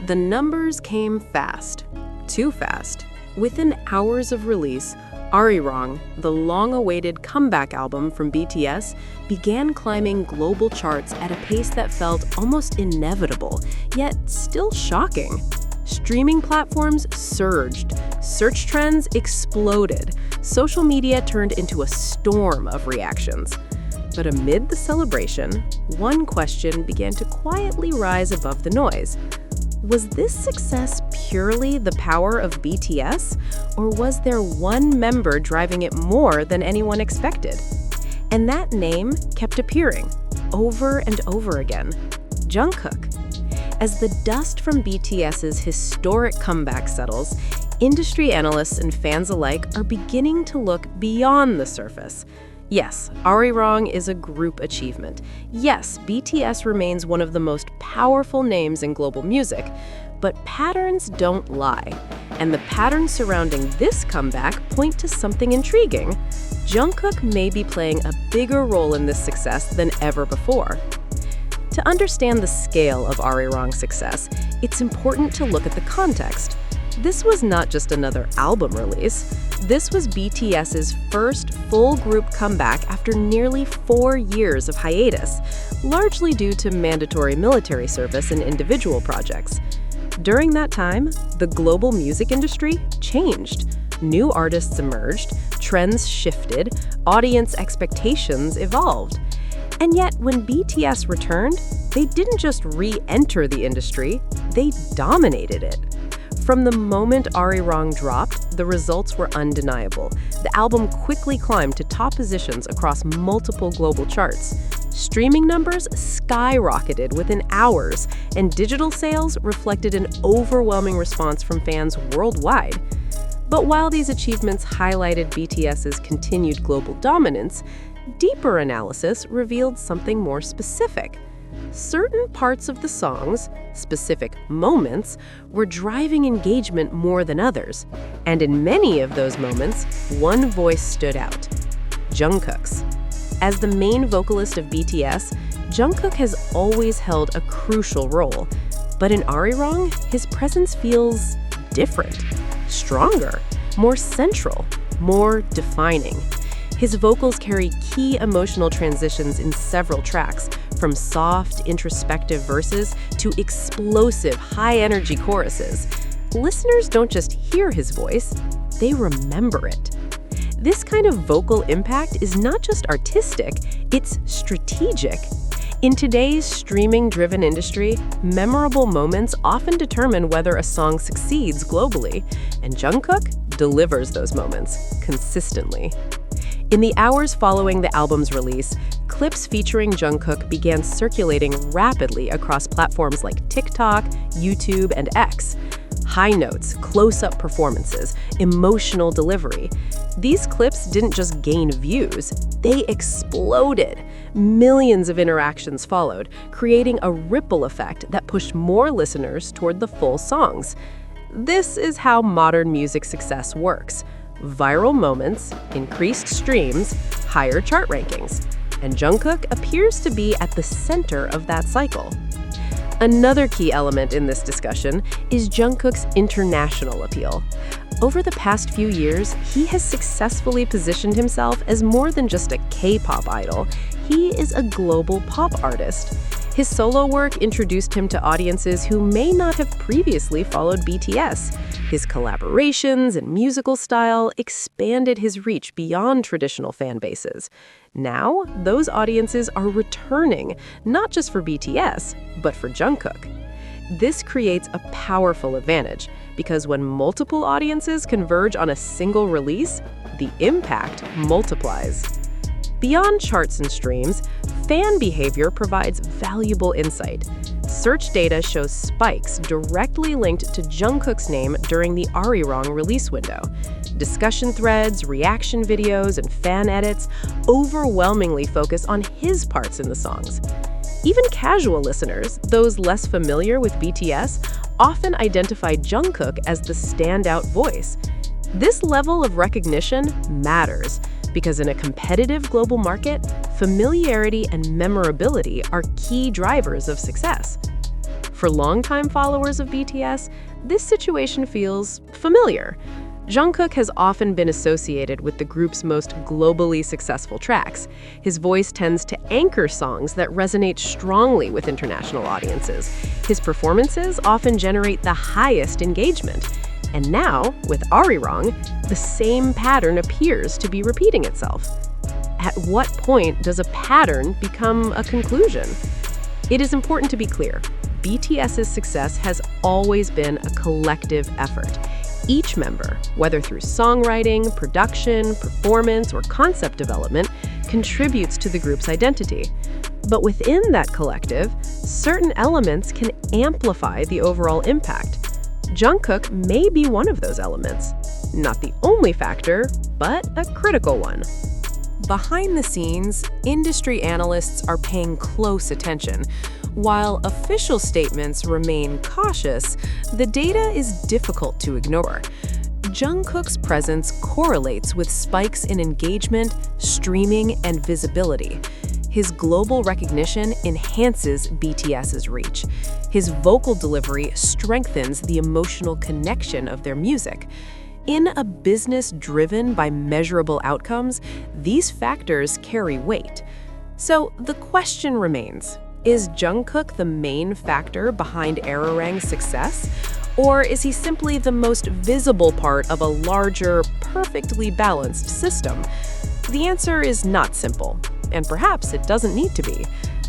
The numbers came fast. Too fast. Within hours of release, ARIRANG, the long-awaited comeback album from BTS, began climbing global charts at a pace that felt almost inevitable, yet still shocking. Streaming platforms surged, search trends exploded, social media turned into a storm of reactions. But amid the celebration, one question began to quietly rise above the noise. Was this success purely the power of BTS, or was there one member driving it more than anyone expected? And that name kept appearing, over and over again: Jungkook. As the dust from BTS's historic comeback settles, industry analysts and fans alike are beginning to look beyond the surface. Yes, ARIRANG is a group achievement. Yes, BTS remains one of the most powerful names in global music. But patterns don't lie. And the patterns surrounding this comeback point to something intriguing. Jungkook may be playing a bigger role in this success than ever before. To understand the scale of ARIRANG's success, it's important to look at the context. This was not just another album release. This was BTS's first full group comeback after nearly 4 years of hiatus, largely due to mandatory military service and individual projects. During that time, the global music industry changed. New artists emerged, trends shifted, audience expectations evolved. And yet, when BTS returned, they didn't just re-enter the industry, they dominated it. From the moment ARIRANG dropped, the results were undeniable. The album quickly climbed to top positions across multiple global charts. Streaming numbers skyrocketed within hours, and digital sales reflected an overwhelming response from fans worldwide. But while these achievements highlighted BTS's continued global dominance, deeper analysis revealed something more specific. Certain parts of the songs, specific moments, were driving engagement more than others. And in many of those moments, one voice stood out: Jungkook's. As the main vocalist of BTS, Jungkook has always held a crucial role. But in ARIRANG, his presence feels different, stronger, more central, more defining. His vocals carry key emotional transitions in several tracks, from soft, introspective verses to explosive, high-energy choruses. Listeners don't just hear his voice, they remember it. This kind of vocal impact is not just artistic, it's strategic. In today's streaming-driven industry, memorable moments often determine whether a song succeeds globally, and Jungkook delivers those moments consistently. In the hours following the album's release, clips featuring Jungkook began circulating rapidly across platforms like TikTok, YouTube, and X. High notes, close-up performances, emotional delivery. These clips didn't just gain views, they exploded. Millions of interactions followed, creating a ripple effect that pushed more listeners toward the full songs. This is how modern music success works. Viral moments, increased streams, higher chart rankings. And Jungkook appears to be at the center of that cycle. Another key element in this discussion is Jungkook's international appeal. Over the past few years, he has successfully positioned himself as more than just a K-pop idol. He is a global pop artist. His solo work introduced him to audiences who may not have previously followed BTS. His collaborations and musical style expanded his reach beyond traditional fan bases. Now, those audiences are returning, not just for BTS, but for Jungkook. This creates a powerful advantage, because when multiple audiences converge on a single release, the impact multiplies. Beyond charts and streams, fan behavior provides valuable insight. Search data shows spikes directly linked to Jungkook's name during the ARIRANG release window. Discussion threads, reaction videos, and fan edits overwhelmingly focus on his parts in the songs. Even casual listeners, those less familiar with BTS, often identify Jungkook as the standout voice. This level of recognition matters, because in a competitive global market, familiarity and memorability are key drivers of success. For longtime followers of BTS, this situation feels familiar. Jungkook has often been associated with the group's most globally successful tracks. His voice tends to anchor songs that resonate strongly with international audiences. His performances often generate the highest engagement. And now, with ARIRANG, the same pattern appears to be repeating itself. At what point does a pattern become a conclusion? It is important to be clear. BTS's success has always been a collective effort. Each member, whether through songwriting, production, performance, or concept development, contributes to the group's identity. But within that collective, certain elements can amplify the overall impact. Jungkook may be one of those elements. Not the only factor, but a critical one. Behind the scenes, industry analysts are paying close attention. While official statements remain cautious, the data is difficult to ignore. Jungkook's presence correlates with spikes in engagement, streaming, and visibility. His global recognition enhances BTS's reach. His vocal delivery strengthens the emotional connection of their music. In a business driven by measurable outcomes, these factors carry weight. So the question remains, is Jungkook the main factor behind ARIRANG's success? Or is he simply the most visible part of a larger, perfectly balanced system? The answer is not simple, and perhaps it doesn't need to be,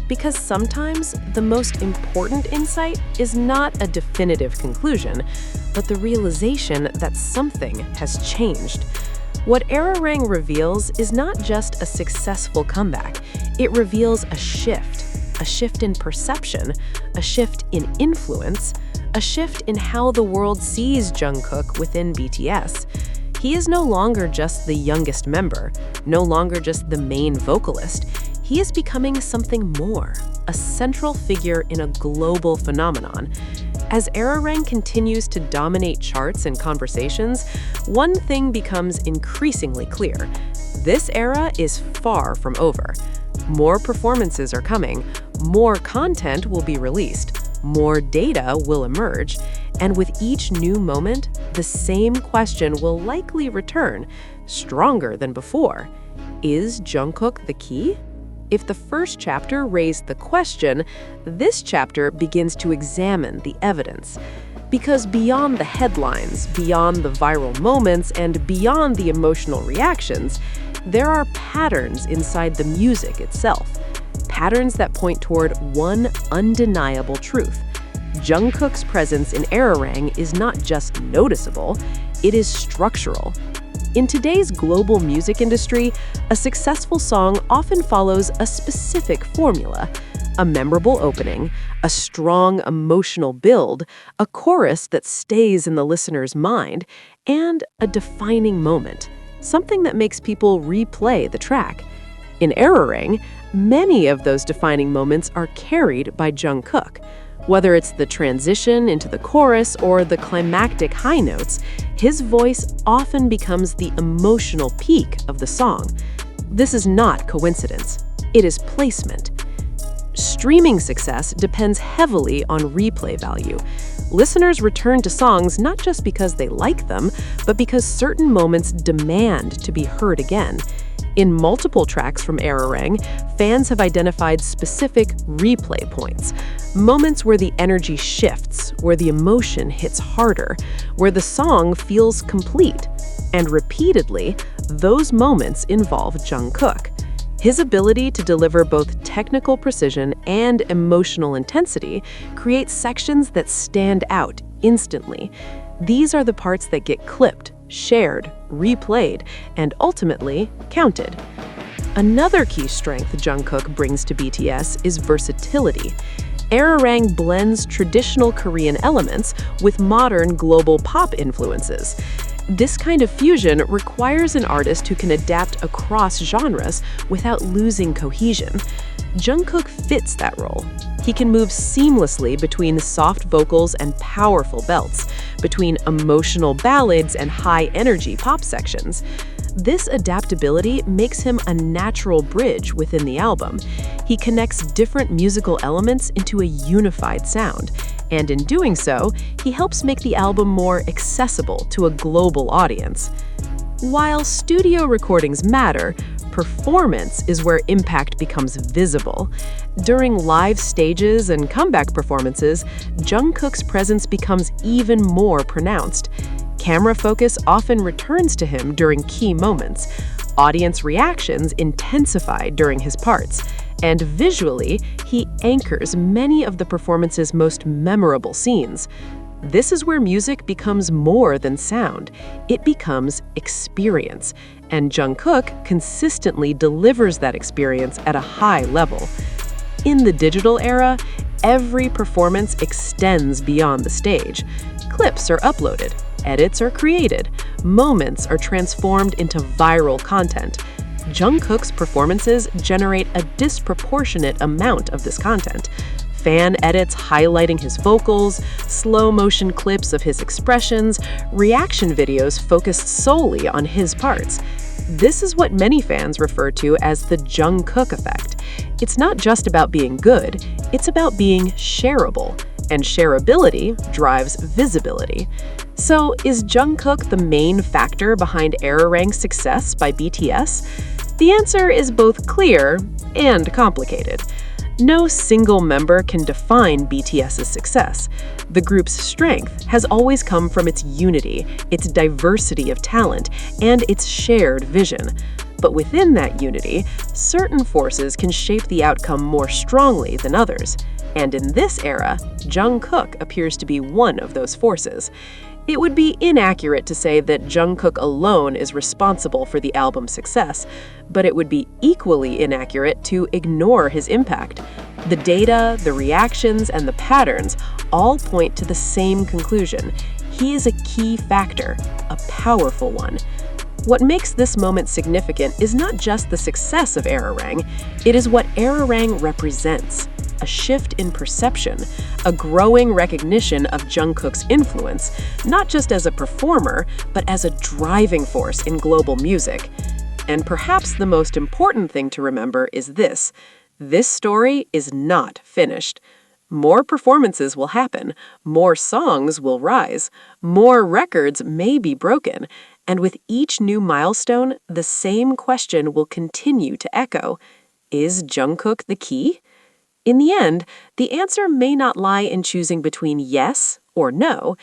because sometimes the most important insight is not a definitive conclusion, but the realization that something has changed. What ARIRANG reveals is not just a successful comeback, it reveals a shift in perception, a shift in influence, a shift in how the world sees Jungkook within BTS. He is no longer just the youngest member, no longer just the main vocalist. He is becoming something more, a central figure in a global phenomenon. As ARIRANG continues to dominate charts and conversations, one thing becomes increasingly clear. This era is far from over. More performances are coming, more content will be released, more data will emerge, and with each new moment, the same question will likely return, stronger than before. Is Jungkook the key? If the first chapter raised the question, this chapter begins to examine the evidence. Because beyond the headlines, beyond the viral moments, and beyond the emotional reactions, there are patterns inside the music itself. Patterns that point toward one undeniable truth. Jungkook's presence in ARIRANG is not just noticeable, it is structural. In today's global music industry, a successful song often follows a specific formula. A memorable opening, a strong emotional build, a chorus that stays in the listener's mind, and a defining moment, something that makes people replay the track. In ARIRANG, many of those defining moments are carried by Jungkook. Whether it's the transition into the chorus or the climactic high notes, his voice often becomes the emotional peak of the song. This is not coincidence. It is placement. Streaming success depends heavily on replay value. Listeners return to songs not just because they like them, but because certain moments demand to be heard again. In multiple tracks from ARIRANG, fans have identified specific replay points, moments where the energy shifts, where the emotion hits harder, where the song feels complete. And repeatedly, those moments involve Jungkook. His ability to deliver both technical precision and emotional intensity creates sections that stand out instantly. These are the parts that get clipped, shared, replayed, and ultimately counted. Another key strength Jungkook brings to BTS is versatility. ARIRANG blends traditional Korean elements with modern global pop influences. This kind of fusion requires an artist who can adapt across genres without losing cohesion. Jungkook fits that role. He can move seamlessly between soft vocals and powerful belts, between emotional ballads and high-energy pop sections. This adaptability makes him a natural bridge within the album. He connects different musical elements into a unified sound, And in doing so, he helps make the album more accessible to a global audience. While studio recordings matter, performance is where impact becomes visible. During live stages and comeback performances, Jungkook's presence becomes even more pronounced. Camera focus often returns to him during key moments. Audience reactions intensify during his parts. And visually, he anchors many of the performance's most memorable scenes. This is where music becomes more than sound. It becomes experience. And Jungkook consistently delivers that experience at a high level. In the digital era, every performance extends beyond the stage. Clips are uploaded, edits are created, moments are transformed into viral content. Jungkook's performances generate a disproportionate amount of this content. Fan edits highlighting his vocals, slow-motion clips of his expressions, reaction videos focused solely on his parts. This is what many fans refer to as the Jungkook effect. It's not just about being good, it's about being shareable. And shareability drives visibility. So, is Jungkook the main factor behind ARIRANG's success by BTS? The answer is both clear and complicated. No single member can define BTS's success. The group's strength has always come from its unity, its diversity of talent, and its shared vision. But within that unity, certain forces can shape the outcome more strongly than others. And in this era, Jungkook appears to be one of those forces. It would be inaccurate to say that Jungkook alone is responsible for the album's success, but it would be equally inaccurate to ignore his impact. The data, the reactions, and the patterns all point to the same conclusion. He is a key factor, a powerful one. What makes this moment significant is not just the success of ARIRANG, it is what ARIRANG represents. A shift in perception, a growing recognition of Jungkook's influence, not just as a performer, but as a driving force in global music. And perhaps the most important thing to remember is this: this story is not finished. More performances will happen, more songs will rise, more records may be broken, and with each new milestone, the same question will continue to echo. Is Jungkook the key? In the end, the answer may not lie in choosing between yes or no.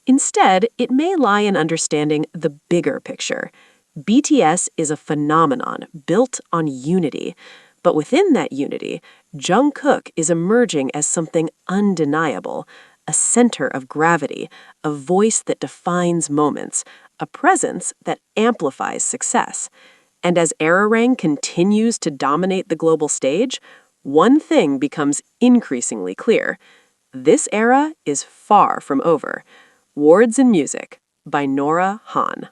Instead, it may lie in understanding the bigger picture. BTS is a phenomenon built on unity. But within that unity, Jungkook is emerging as something undeniable, a center of gravity, a voice that defines moments, a presence that amplifies success. And as ARIRANG continues to dominate the global stage, one thing becomes increasingly clear. This era is far from over. Words and Music by Nora Han.